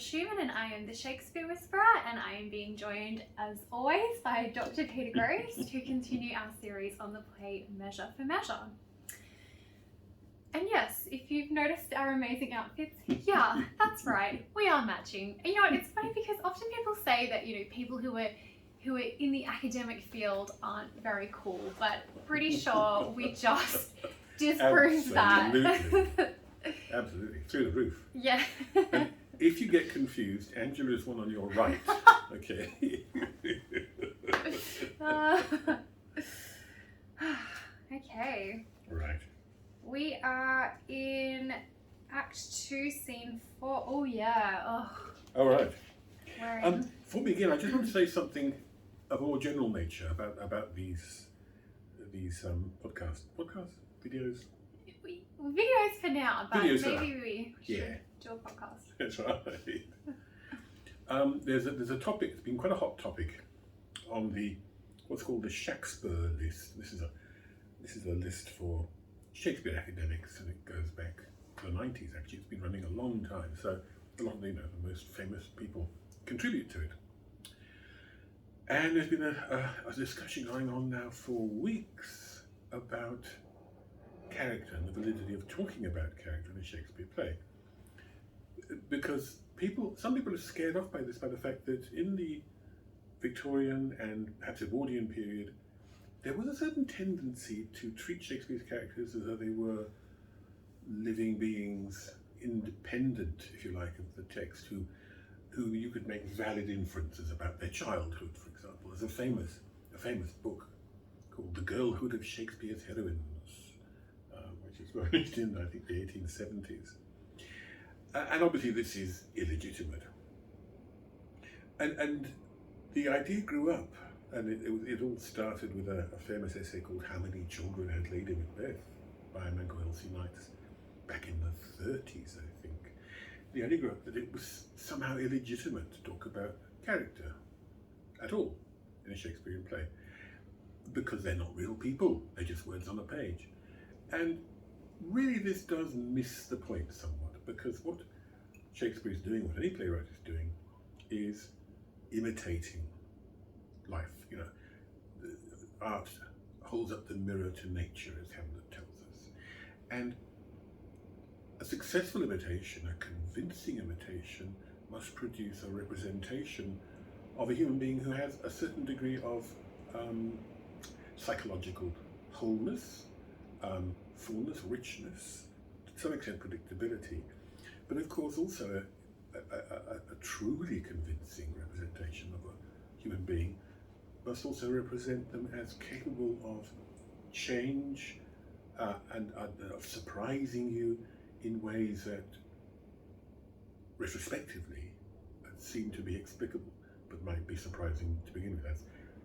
Schumann, and I am the Shakespeare Whisperer, and I am being joined, as always, by Dr. Peter Gross to continue our series on the play Measure for Measure. And yes, if you've noticed our amazing outfits, yeah, that's right, we are matching. And you know, it's funny because often people say that, you know, people who are in the academic field aren't very cool, but pretty sure we just disproved that. Absolutely, through the roof. Yeah. And if you get confused, Angelo is one on your right. Okay. Okay. Right. We are in Act 2, Scene 4. Oh yeah. Oh. All right. We're Before we begin, I just want to say something of a more general nature about these videos. videos for now, but Videos maybe we should Yeah. do a podcast. That's right. There's a topic. It's been quite a hot topic on the what's called the Shakespeare list. This is a list for Shakespeare academics, and it goes back to the 90s. Actually, it's been running a long time. So a lot of the most famous people contribute to it. And there's been a discussion going on now for weeks about character and the validity of talking about character in a Shakespeare play. Because some people are scared off by the fact that in the Victorian and perhaps Edwardian period, there was a certain tendency to treat Shakespeare's characters as though they were living beings, independent, if you like, of the text, who you could make valid inferences about their childhood, for example. There's a famous book called The Girlhood of Shakespeare's Heroines, which was published in, I think, the 1870s. And obviously this is illegitimate. And the idea grew up, and it all started with a famous essay called How Many Children Had Lady Macbeth by Montgomery Knights back in the 30s, I think. The idea grew up that it was somehow illegitimate to talk about character at all in a Shakespearean play, because they're not real people, they're just words on a page. And really this does miss the point somewhat, because what Shakespeare is doing, what any playwright is doing, is imitating life. You know, art holds up the mirror to nature, as Hamlet tells us. And a successful imitation, a convincing imitation, must produce a representation of a human being who has a certain degree of psychological wholeness, fullness, richness, to some extent predictability, but of course also a truly convincing representation of a human being must also represent them as capable of change and of surprising you in ways that retrospectively seem to be explicable, but might be surprising to begin with, as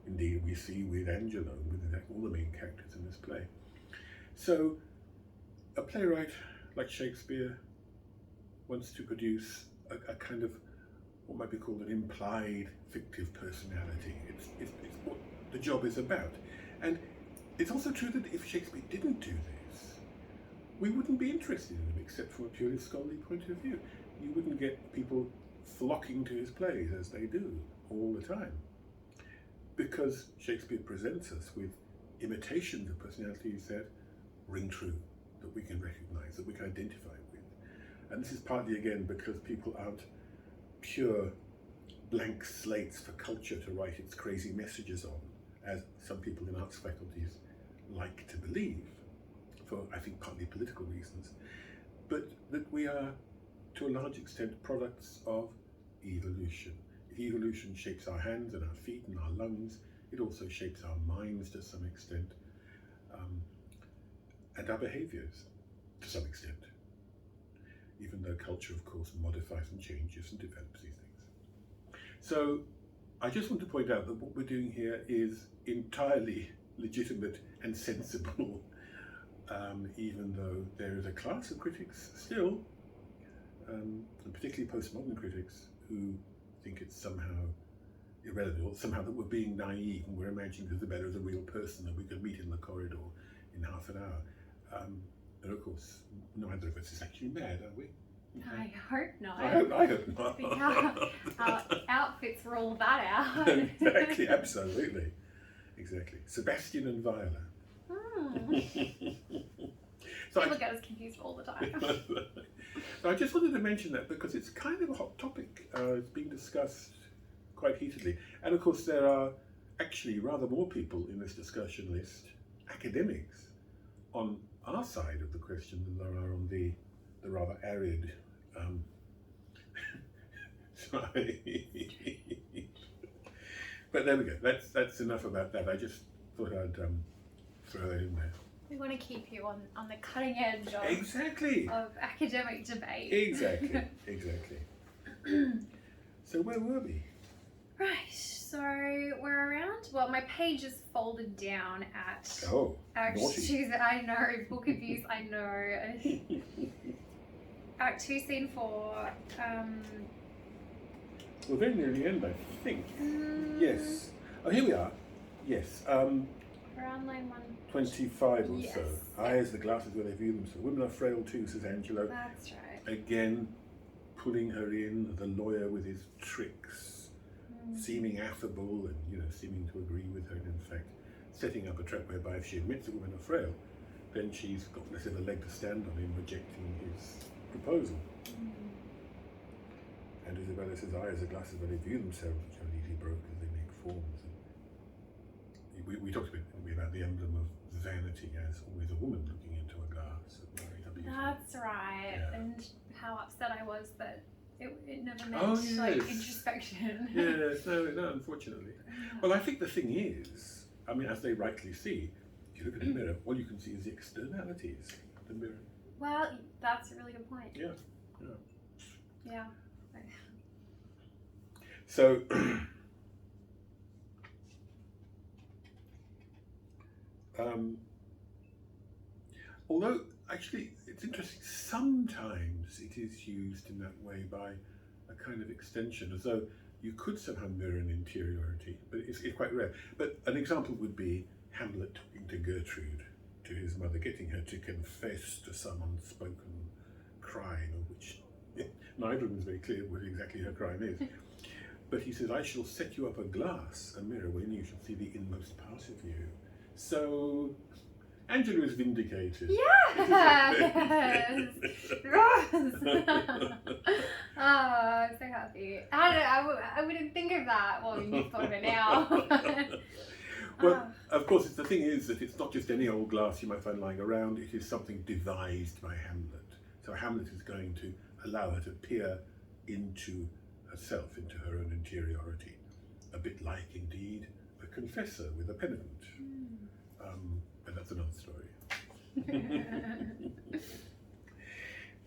indeed we see with Angelo and with all the main characters in this play. So a playwright like Shakespeare wants to produce a kind of what might be called an implied fictive personality. It's what the job is about. And it's also true that if Shakespeare didn't do this, we wouldn't be interested in him, except from a purely scholarly point of view. You wouldn't get people flocking to his plays as they do all the time, because Shakespeare presents us with imitations of personalities that ring true, that we can recognize, that we can identify with. And this is partly, again, because people aren't pure blank slates for culture to write its crazy messages on, as some people in arts faculties like to believe, for, I think, partly political reasons, but that we are, to a large extent, products of evolution. If evolution shapes our hands and our feet and our lungs, it also shapes our minds to some extent, and our behaviours to some extent, even though culture, of course, modifies and changes and develops these things. So I just want to point out that what we're doing here is entirely legitimate and sensible, even though there is a class of critics still, and particularly postmodern critics, who think it's somehow irrelevant, or somehow that we're being naive and we're imagining Isabella as a real person that we could meet in the corridor in half an hour. And of course, neither of us is actually mad, are we? I hope not. I hope not. Our outfits rule that out. Exactly, absolutely. Exactly. Sebastian and Viola. So People get us confused all the time. So I just wanted to mention that because it's kind of a hot topic. It's being discussed quite heatedly. And of course, there are actually rather more people in this discussion list, academics, on our side of the question than there are on the rather arid side. But there we go. That's enough about that. I just thought I'd throw that in there. We want to keep you on the cutting edge of, Exactly. of academic debate. Exactly. Exactly. So where were we? Right, so we're around, well, my page is folded down at Act naughty. 2, I know, book abuse, I know. Act 2, Scene 4. We're very near the end, I think. Yes. Oh, here we are. Yes. Around line 25 or yes. so. Eyes, the glasses where they view themselves. Women are frail too, says Angelo. That's right. Again, pulling her in, the lawyer with his tricks. Seeming affable and, seeming to agree with her, and in fact, setting up a trap whereby if she admits that women are frail, then she's got less of a leg to stand on in rejecting his proposal. And Isabella says, eyes are glasses where they view themselves, which are easily broken as they make forms. And we talked a bit about the emblem of vanity as always a woman looking into a glass. That's right. Yeah. And how upset I was that it never meant introspection. Yes, no, unfortunately. Well, I think the thing is, as they rightly see, if you look at the mirror, all you can see is the externalities of the mirror. Well, that's a really good point. Yeah. So, although actually it's interesting, sometimes it is used in that way by a kind of extension, as though you could somehow mirror an interiority, but it's quite rare. But an example would be Hamlet talking to Gertrude, to his mother, getting her to confess to some unspoken crime, of which neither of them is very clear what exactly her crime is. But he says, I shall set you up a glass, a mirror, wherein you shall see the inmost part of you. So, Angelo is vindicated. Yes! Yes! Oh, I'm so happy. I wouldn't think of that. Well, you've thought of it now. Well, of course, the thing is that it's not just any old glass you might find lying around, it is something devised by Hamlet. So Hamlet is going to allow her to peer into herself, into her own interiority. A bit like, indeed, a confessor with a penitent. But that's another story.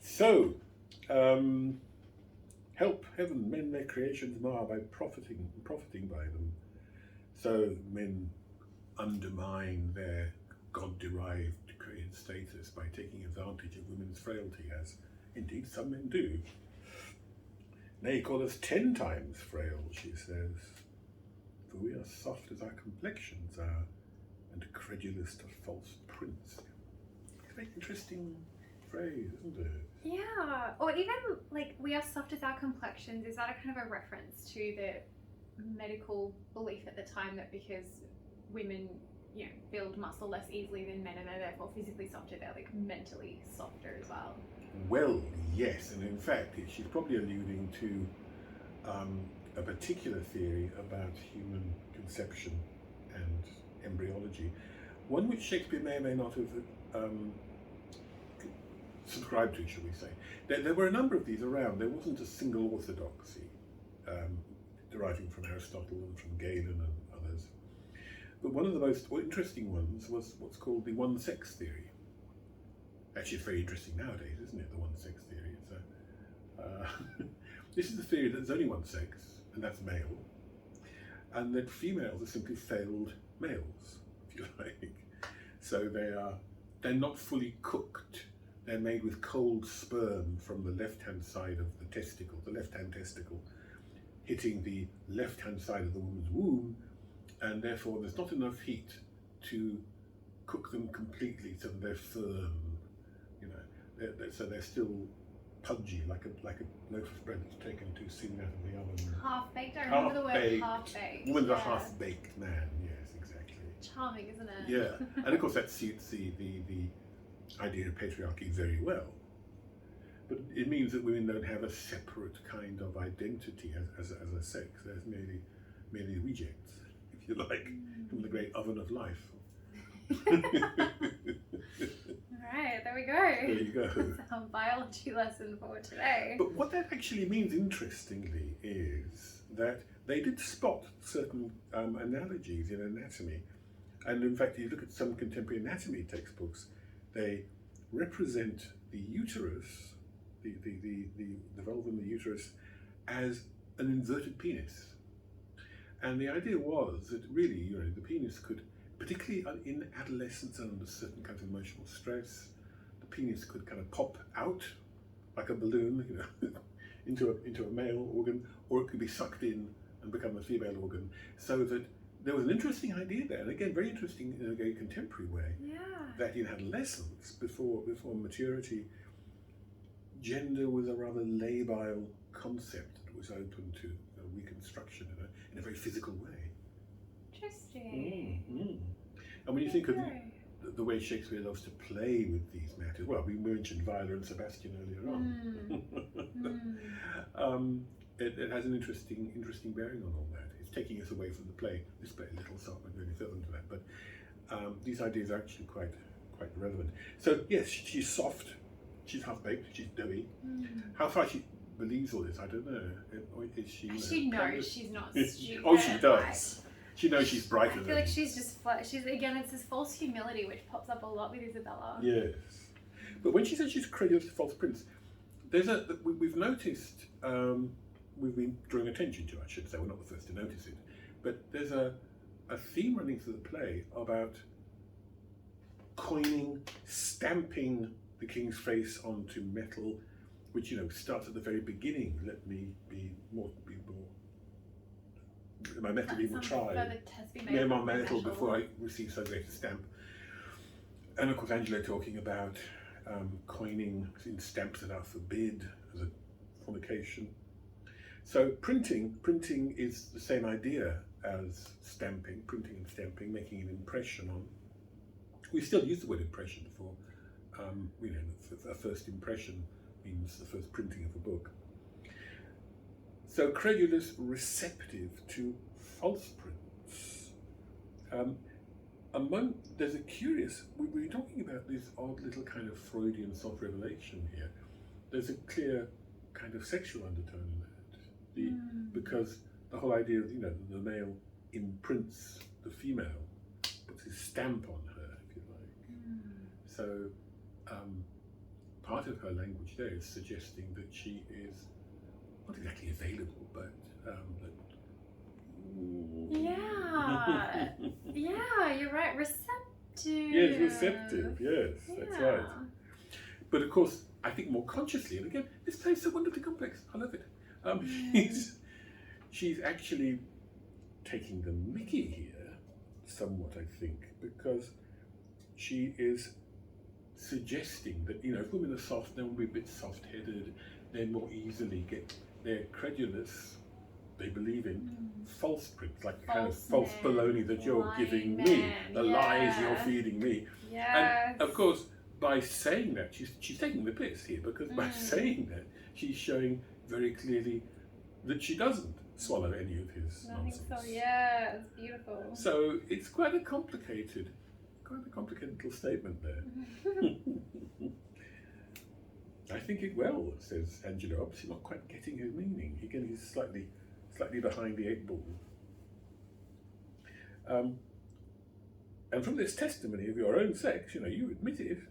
So, help heaven men their creations mar by profiting by them. So men undermine their God-derived created status by taking advantage of women's frailty, as indeed some men do. Nay, call us 10 times frail, she says, for we are soft as our complexions are, and credulous to false prints. It's a very interesting phrase, isn't it? Yeah, or even like we are soft as our complexions. Is that a kind of a reference to the medical belief at the time that because women, build muscle less easily than men and they're therefore physically softer, they're like mentally softer as well? Well, yes, and in fact, she's probably alluding to a particular theory about human conception and embryology, one which Shakespeare may or may not have subscribed to, shall we say. There were a number of these around. There wasn't a single orthodoxy deriving from Aristotle and from Galen and others. But one of the most interesting ones was what's called the one-sex theory. Actually, it's very interesting nowadays, isn't it, the one-sex theory? This is the theory that there's only one sex, and that's male, and that females are simply failed males, if you like. So they're not fully cooked. They're made with cold sperm from the left-hand side of the testicle, the left-hand testicle, hitting the left-hand side of the woman's womb, and therefore there's not enough heat to cook them completely so that they're firm, so they're still pudgy, like a loaf of bread that's taken too soon out of the oven. Half-baked, I remember the word Half-baked. half-baked. Woman's a Yeah. half-baked man, yes, exactly. Charming, isn't it? Yeah, and of course that suits the idea of patriarchy very well. But it means that women don't have a separate kind of identity as a sex. There's merely rejects, if you like, from the great oven of life. Right, there we go. There you go. That's our biology lesson for today. But what that actually means, interestingly, is that they did spot certain analogies in anatomy. And in fact, if you look at some contemporary anatomy textbooks, they represent the uterus, the vulva and the uterus, as an inverted penis. And the idea was that really, the penis could, particularly in adolescence and under certain kinds of emotional stress, the penis could kind of pop out like a balloon, into a male organ, or it could be sucked in and become a female organ. So that there was an interesting idea there, and again, very interesting in a very contemporary way. Yeah. That in adolescence, before maturity, gender was a rather labile concept that was open to reconstruction in a very physical way. Interesting. And when you think of the way Shakespeare loves to play with these matters, well, we mentioned Viola and Sebastian earlier on. It has an interesting bearing on all that. It's taking us away from the play. This play a little, so I'm not going to further into that. But these ideas are actually quite relevant. So yes, she's soft, she's half-baked, she's doughy. How far she believes all this, I don't know. Is she? She knows she's not stupid. Oh, she does. Right? She knows she's brighter. I feel like she's just she's again. It's this false humility which pops up a lot with Isabella. Yes, but when she says she's credulous to false prince, we've noticed. We've been drawing attention to, I should say, we're not the first to notice it, but there's a theme running through the play about coining, stamping the king's face onto metal, which starts at the very beginning. Let me be more. My metal be more tried. May my metal before I receive so great a stamp. And of course, Angelo talking about coining in stamps that are forbid as a fornication. So printing is the same idea as stamping, printing and stamping, making an impression on. We still use the word impression for, a first impression means the first printing of a book. So credulous, receptive to false prints. There's a curious, we were talking about this odd little kind of Freudian self-revelation here. There's a clear kind of sexual undertone in that. Because the whole idea of, the male imprints the female, puts his stamp on her, if you like. So part of her language there is suggesting that she is not exactly available, but yeah, you're right. Receptive. Yes, receptive. Yes, that's right. But of course, I think more consciously, and again, this play is so wonderfully complex. I love it. She's actually taking the mickey here, somewhat, I think, because she is suggesting that if women are soft, they'll be a bit soft-headed. They more easily they're credulous. They believe in false prints, like the kind of false baloney that you're giving me, the lies you're feeding me. Yes. And of course, by saying that, she's taking the piss here, because by saying that, she's showing very clearly that she doesn't swallow any of his nonsense. I think so. Yeah, it's beautiful. So it's quite a complicated little statement there. I think it well, says Angelo, obviously not quite getting his meaning. Again, he's slightly behind the 8 ball. And from this testimony of your own sex, you admit it,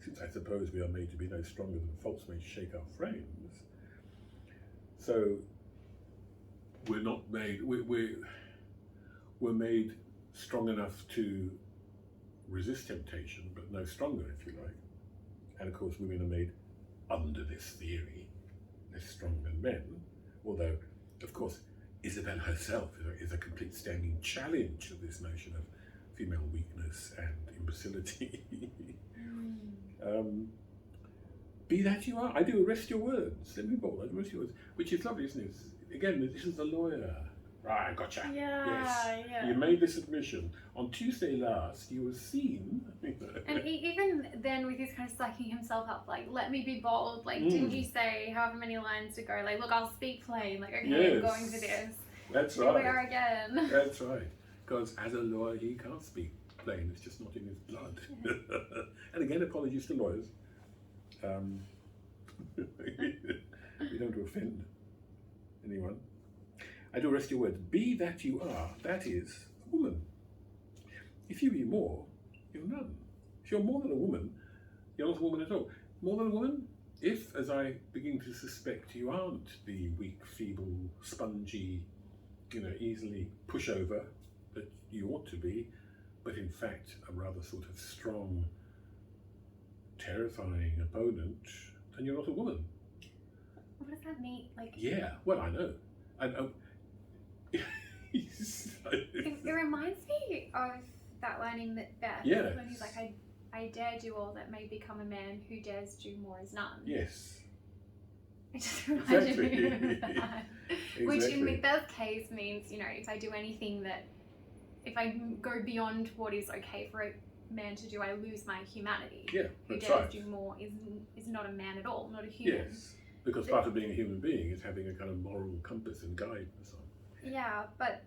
since I suppose we are made to be no stronger than faults may shake our frames. So we're not made, we're made strong enough to resist temptation, but no stronger, if you like. And of course, women are made under this theory, less strong than men, although, of course, Isabella herself is a complete standing challenge to this notion of female weakness and imbecility. Be that you are. I do arrest your words. Let me bold. I do arrest your words. Which is lovely, isn't it? Again, this is the lawyer. Right, gotcha. Yeah, yes. yeah. You made this admission. On Tuesday last, you were seen. And even then, with his kind of psyching himself up, like, let me be bold. Like, didn't you say however many lines to go? Like, look, I'll speak plain. Like, okay, Yes. I'm going for this. That's Here right. we are again. That's right. Because as a lawyer, he can't speak plain. It's just not in his blood. And again, apologies to lawyers. We don't offend anyone. I do arrest your words. Be that you are, that is a woman. If you be more, you're none. If you're more than a woman, you're not a woman at all. More than a woman, if, as I begin to suspect, you aren't the weak, feeble, spongy, easily pushover that you ought to be, but in fact a rather sort of strong, terrifying opponent, then you're not a woman. What does that mean? Like, yeah, well, I know. it reminds me of that line in Macbeth Yes. when he's like, I dare do all that may become a man who dares do more is none. Yes. It just reminded me Exactly. of that. Which in Macbeth's case means, if I do anything if I go beyond what is okay for a man to do, I lose my humanity. Yeah, Who that's dares right. do more is not a man at all, not a human. Yes, because part of being a human being is having a kind of moral compass and guide and so on. Yeah, but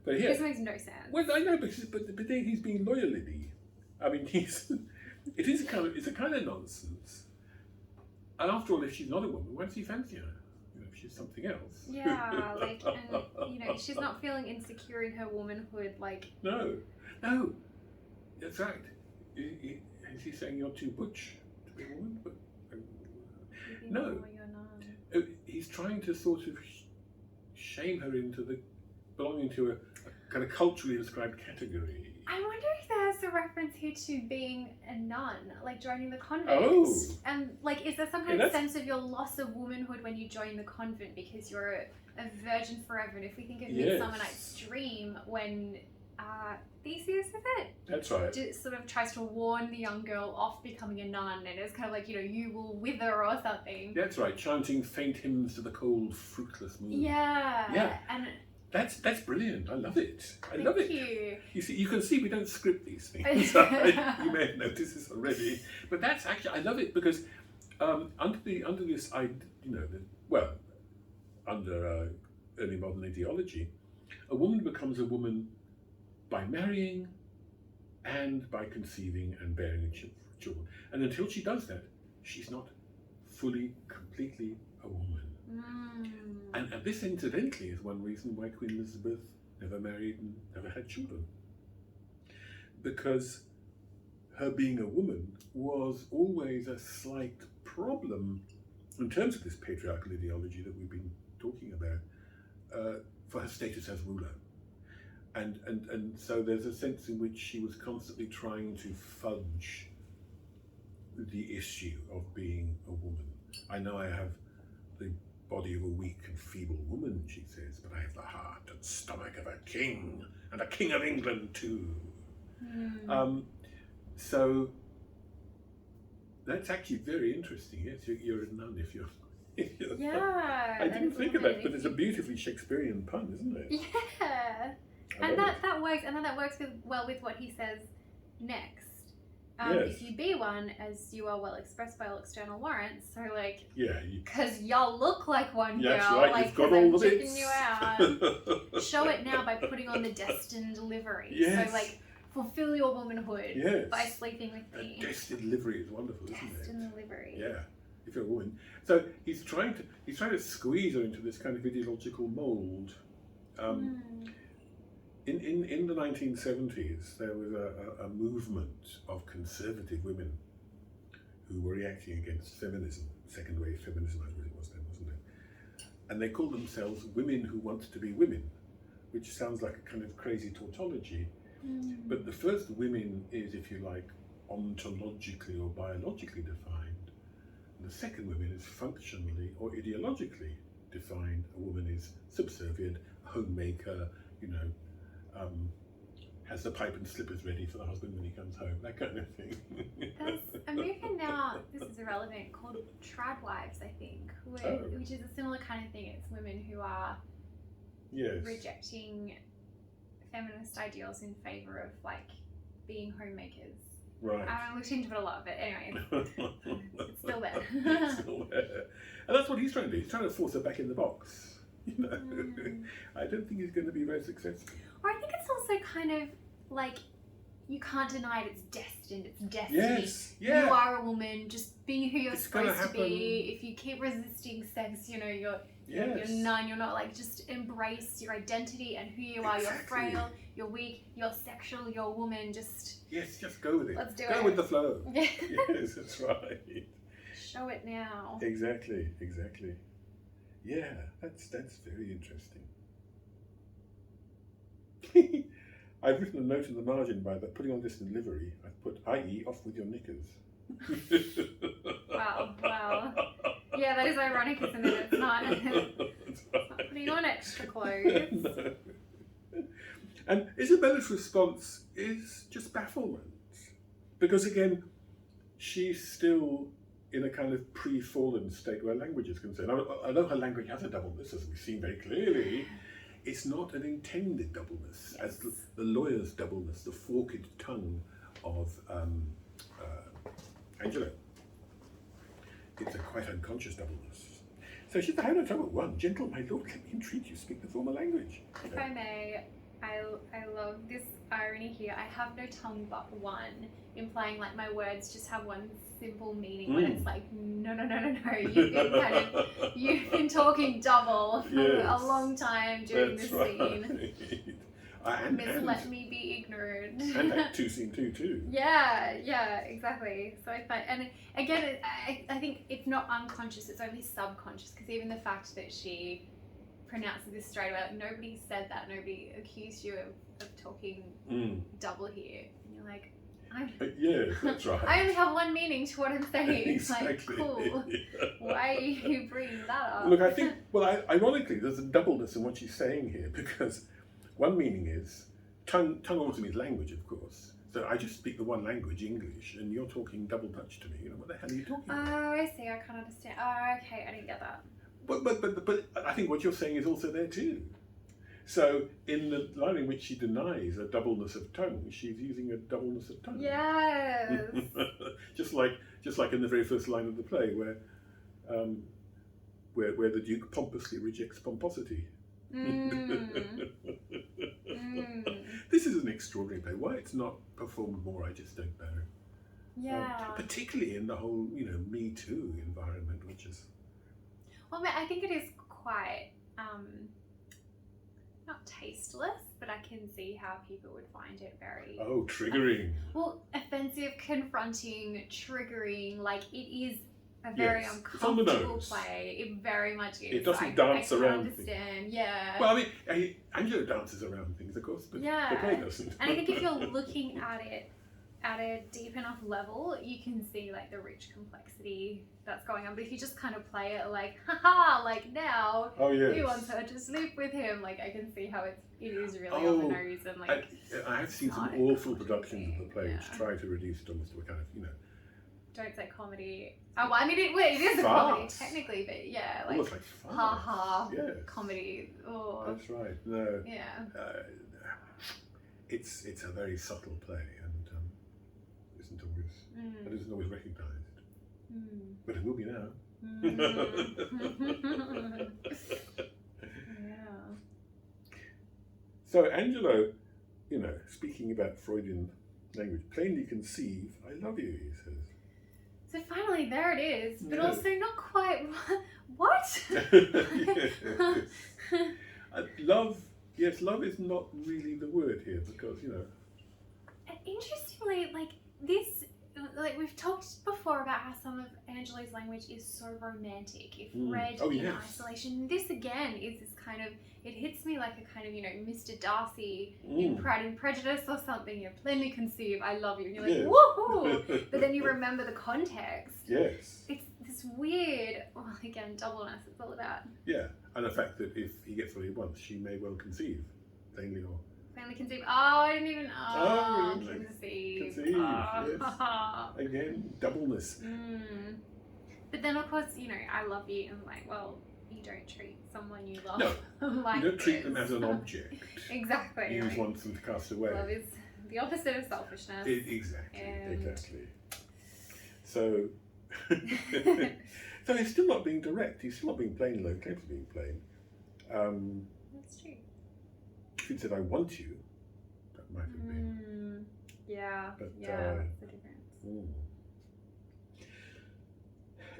here, this makes no sense. well, I know, but then he's being loyally. I mean, it's a kind of nonsense. And after all, if she's not a woman, why does he fancy her? If she's something else. Yeah, and she's not feeling insecure in her womanhood, like. No, that's right. Is he saying you're too butch to be a woman? But no, you're not. He's trying to sort of shame her into belonging to a kind of culturally described category. I wonder if there's a reference here to being a nun, like joining the convent. Oh. And is there some kind of sense of your loss of womanhood when you join the convent because you're a virgin forever? And if we think of Midsummer Night's Dream, when Theseus, is it? That's right. Just sort of tries to warn the young girl off becoming a nun, and it's kind of like, you will wither or something. That's right, chanting faint hymns to the cold, fruitless moon. Yeah. Yeah. And that's brilliant. I love it. I love it. Thank you. You can see we don't script these things. You may have noticed this already, but that's actually, I love it because under this, under early modern ideology, a woman becomes a woman by marrying and by conceiving and bearing children. And until she does that, she's not fully, completely a woman. And this, incidentally, is one reason why Queen Elizabeth never married and never had children. Because her being a woman was always a slight problem in terms of this patriarchal ideology that we've been talking about, for her status as ruler. And so there's a sense in which she was constantly trying to fudge the issue of being a woman. I know I have the body of a weak and feeble woman, she says, but I have the heart and stomach of a king, and a king of England too. So that's actually very interesting. Yes, you're a nun if you're. Yeah. I didn't think of that, but it's a beautifully Shakespearean pun, isn't it? Yeah. And that works, and then that works well with what he says next. Yes. If you be one, as you are well expressed by all external warrants, so yeah, because y'all look like one girl, that's right, you've got I'm all the checking bits. you out. Show it now by putting on the destined livery. Yes. So fulfill your womanhood Yes. by sleeping with me. A destined livery is wonderful, isn't it? Destined livery. Yeah, if you're a woman. So he's trying to squeeze her into this kind of ideological mould. In the 1970s, there was a movement of conservative women who were reacting against feminism, second wave feminism, I suppose it was then, wasn't it? And they called themselves women who want to be women, which sounds like a kind of crazy tautology. But the first women is, if you like, ontologically or biologically defined. And the second women is functionally or ideologically defined. A woman is subservient, a homemaker, has the pipe and slippers ready for the husband when he comes home, that kind of thing. There's a movement now, this is irrelevant, called trad wives, I think, which is a similar kind of thing. It's women who are rejecting feminist ideals in favour of like being homemakers. Right. I looked into it a lot, but anyway, it's still there. It's still there. And that's what he's trying to do. He's trying to force her back in the box. You know, I don't think he's going to be very successful. Or I think it's also kind of like, you can't deny it, it's destined, it's destiny. Yes, yeah. You are a woman, just be who you're It's supposed to be. If you keep resisting sex, you know, you're none, you're not, like, just embrace your identity and who you are. Exactly. You're frail, you're weak, you're sexual, you're a woman, just... Yes, just go with it. Let's do Go it. with the flow. Yes, that's right. Show it now. Exactly. Yeah, that's very interesting. I've written a note in the margin by that, putting on this in livery, I've put, i.e., off with your knickers. Wow. Yeah, that is ironic, isn't it? It's not, it's not putting on extra clothes. No. And Isabella's response is just bafflement. Because again, she's still in a kind of pre-fallen state where language is concerned. I know her language has a doubleness, as we've seen very clearly. It's not an intended doubleness, as the lawyer's doubleness, the forked tongue of Angelo. It's a quite unconscious doubleness. So she's the hand of trouble. One, gentle, my lord, let me entreat you, speak the former language. If I may, I love this irony here. I have no tongue but one, implying like my words just have one simple meaning when it's like, no. You've been talking double for a long time during this scene. Let me be ignorant. And Act 2, Scene 2 too. Yeah, exactly. So I find, and again, I think it's not unconscious, it's only subconscious, because even the fact that she pronounces this straight away, like, nobody said that, nobody accused you of talking double here. And you're like, yes, that's right. I only have one meaning to what I'm saying. Exactly. Like, cool. Why are you bringing that up? Look, I think, ironically, there's a doubleness in what she's saying here, because one meaning is, tongue also means language, of course. So I just speak the one language, English, and you're talking double Dutch to me. You know, what the hell are you talking about? Oh, I see. I can't understand. Oh, okay. I didn't get that. But I think what you're saying is also there too. So in the line in which she denies a doubleness of tongue, she's using a doubleness of tongue. Yes. just like in the very first line of the play, where the Duke pompously rejects pomposity. This is an extraordinary play. Why it's not performed more, I just don't know. Yeah. Particularly in the whole, Me Too environment, which is... Well, I think it is quite, not tasteless, but I can see how people would find it very... Oh, triggering. Offensive, confronting, triggering, like, it is a very uncomfortable play. It very much is. It doesn't dance around. I understand, yeah. Well, Angelo dances around things, of course, but the play doesn't. And I think if you're looking at it at a deep enough level, you can see like the rich complexity that's going on. But if you just kind of play it like, haha, like now, he wants her to sleep with him, like I can see how it is really on the nose and like. I have seen some awful productions of the play which try to reduce it almost to a kind of, Don't say comedy. Oh, well, I mean, it is a comedy technically, but yeah, like, almost like ha comedy. Oh. That's right. No. Yeah. It's a very subtle play and isn't always recognised. But it will be now. Yeah. So Angelo, speaking about Freudian language, plainly conceive, I love you, he says. So finally, there it is, but also not quite. What? Love is not really the word here because, Interestingly, we've talked before about how some of Angelo's language is so romantic, if read in isolation. This again is this kind of, it hits me like a kind of, Mr. Darcy in Pride and Prejudice or something. You plainly conceive, I love you. And you're like, woohoo! But then you remember the context. Yes. It's this weird, again, doubleness it's all about. Yeah, and the fact that if he gets what he wants, she may well conceive, plainly or then the conceive. Oh, I didn't even. Oh, really? conceive. Conceive, Oh. yes. Again, doubleness. But then, of course, you know, I love you. And like, well, you don't treat someone you love No, like you don't treat them this. as an object. Exactly. You just right. want them to cast away. Love is the opposite of selfishness. Exactly, And- exactly. So, so he's still not being direct. He's still not being plain, though he claims to being plain. That's true. If he'd said, "I want you," that might have been. Yeah. But, yeah. That's the difference.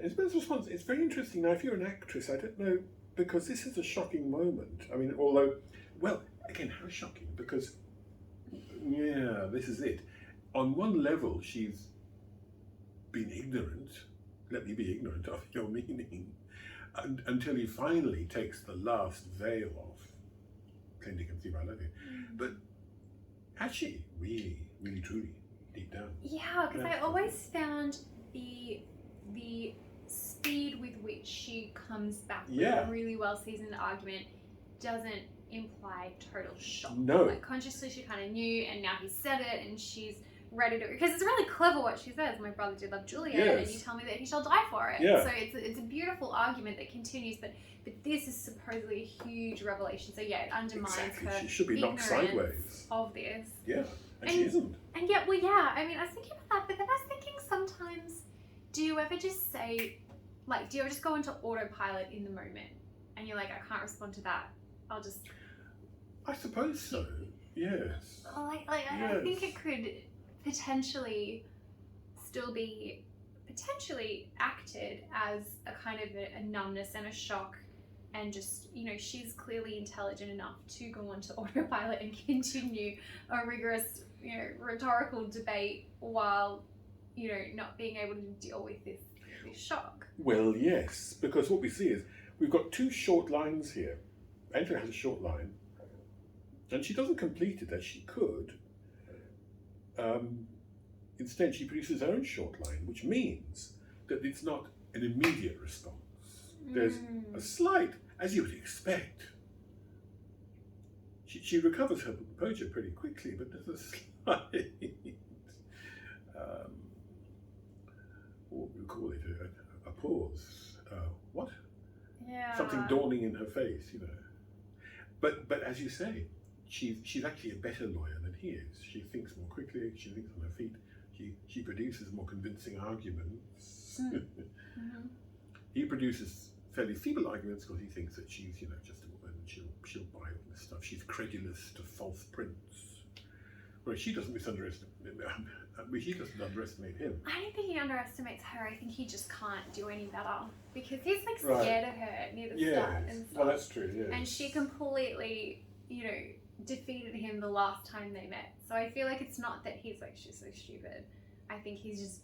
Isabella's response, it's very interesting. Now, if you're an actress, I don't know, because this is a shocking moment. I mean, although, well, again, how shocking? Because, yeah, this is it. On one level, she's been ignorant, let me be ignorant of your meaning, until he finally takes the last veil off, claim to conceive, I love you. But actually, really, really, truly, deep down. Yeah, because I always found the speed with which she comes back with a really well seasoned argument doesn't imply total shock. No. Like consciously she kind of knew, and now he said it, and she's ready to, because it's really clever what she says. My brother did love Julia, and you tell me that he shall die for it. Yeah. So it's a beautiful argument that continues, but this is supposedly a huge revelation. So yeah, it undermines her She should be knocked ignorance sideways of this. Yeah, and she isn't. And yet, well, yeah, I mean, I was thinking about that, but then I was thinking sometimes, do you ever just say, like, do you ever just go into autopilot in the moment, and you're like, I can't respond to that, I'll just... I suppose so, yes. I think it could potentially still be acted as a kind of a numbness and a shock, and just, you know, she's clearly intelligent enough to go on to autopilot and continue a rigorous, you know, rhetorical debate while, you know, not being able to deal with this shock. Well, yes, because what we see is we've got two short lines here. Angela has a short line, and she doesn't complete it as she could. Instead, she produces her own short line, which means that it's not an immediate response. There's a slight, as you would expect. She recovers her composure pretty quickly, but there's a slight, what would we call it, a pause. What? Yeah. Something dawning in her face, you know. But as you say, she's actually a better lawyer than he is. She thinks more quickly. She thinks on her feet. She produces more convincing arguments. He produces fairly feeble arguments because he thinks that she's, you know, just a woman and she'll buy all this stuff. She's credulous to false prints. Whereas she doesn't underestimate him. I don't think he underestimates her. I think he just can't do any better, because he's like scared of her near the start and stuff. Well, that's true. Yeah. And she completely, you know, defeated him the last time they met. So I feel like it's not that he's like, she's so stupid. I think he's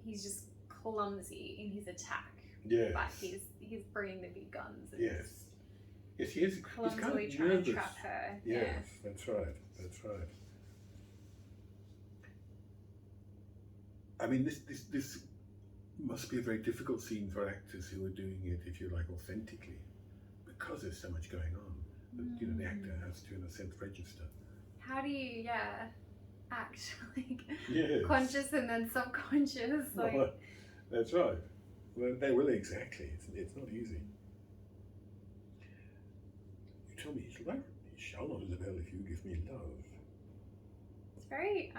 just clumsy in his attack. Yes. But he's bringing the big guns. And Yes, he is. clumsily He's kind of trying nervous. to trap her. Yes, that's right. That's right. I mean, this must be a very difficult scene for actors who are doing it, if you like, authentically, because there's so much going on. That, you know, the actor has to, in a sense, register. How do you, act like Yes. conscious and then subconscious? Like, Well, that's right. Well, exactly. It's not easy. You tell me, he shall not, Isabella, if you give me love. it's very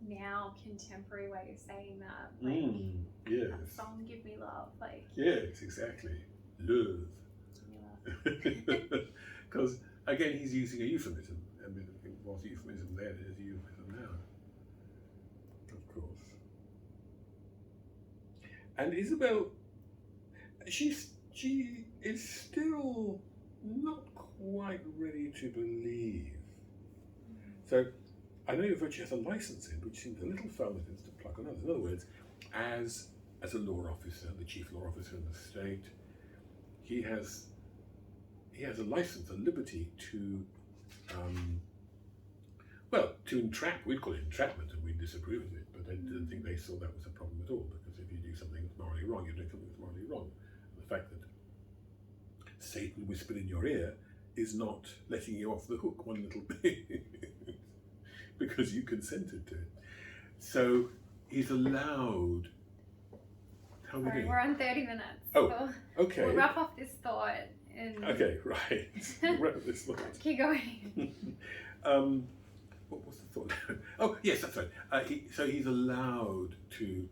now contemporary way of saying that. Like Yes. that song, "Give Me Love." Like, Yes, exactly. Love. give me love. Because again, he's using a euphemism. I mean, it was a euphemism then, it is a euphemism now. Of course. And Isabel, she is still not quite ready to believe. So I know Virtue has a license in, which seems a little fountains to pluck on others. In other words, as a law officer, the chief law officer in the state, he has a license, a liberty to, to entrap. We'd call it entrapment, and we'd disapprove of it. But I didn't think they saw that was a problem at all, because if you do something that's morally wrong, you're doing something that's morally wrong. And the fact that Satan whispered in your ear is not letting you off the hook one little bit because you consented to it. So he's allowed. How are we Sorry, doing? we're on 30 minutes. Oh, okay. We'll wrap off this thought and Okay, right. Wrap this thought. keep going. What was the thought? Oh, yes, that's right. So he's allowed to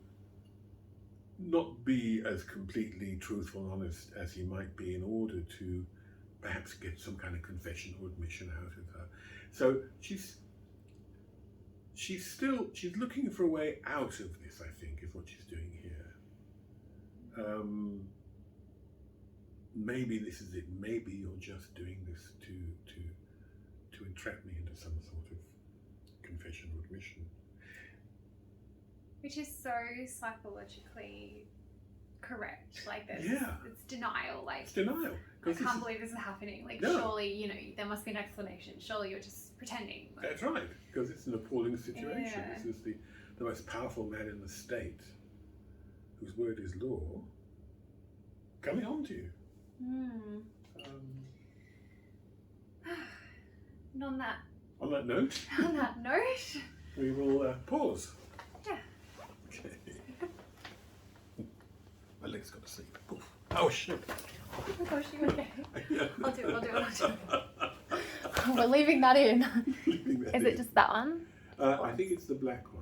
not be as completely truthful and honest as he might be in order to perhaps get some kind of confession or admission out of her. So she's looking for a way out of this, I think, is what she's doing here. Maybe this is it. Maybe you're just doing this to entrap me into some sort of confession or admission. Which is so psychologically correct. Like this, Yeah. it's denial. Like It's denial. I can't believe this is happening. Like No. surely, you know, there must be an explanation. Surely you're just pretending. Like, That's right, because it's an appalling situation. Yeah. This is the most powerful man in the state, whose word is law, coming on to you. Hmm. And On that note, on that note, we will pause. yeah. Okay. My leg's got to sleep. Poof. Oh shit. Oh my gosh, you okay? Yeah. I'll do it. We're leaving that in. Leaving that Is in. it just that one? I think it's the black one.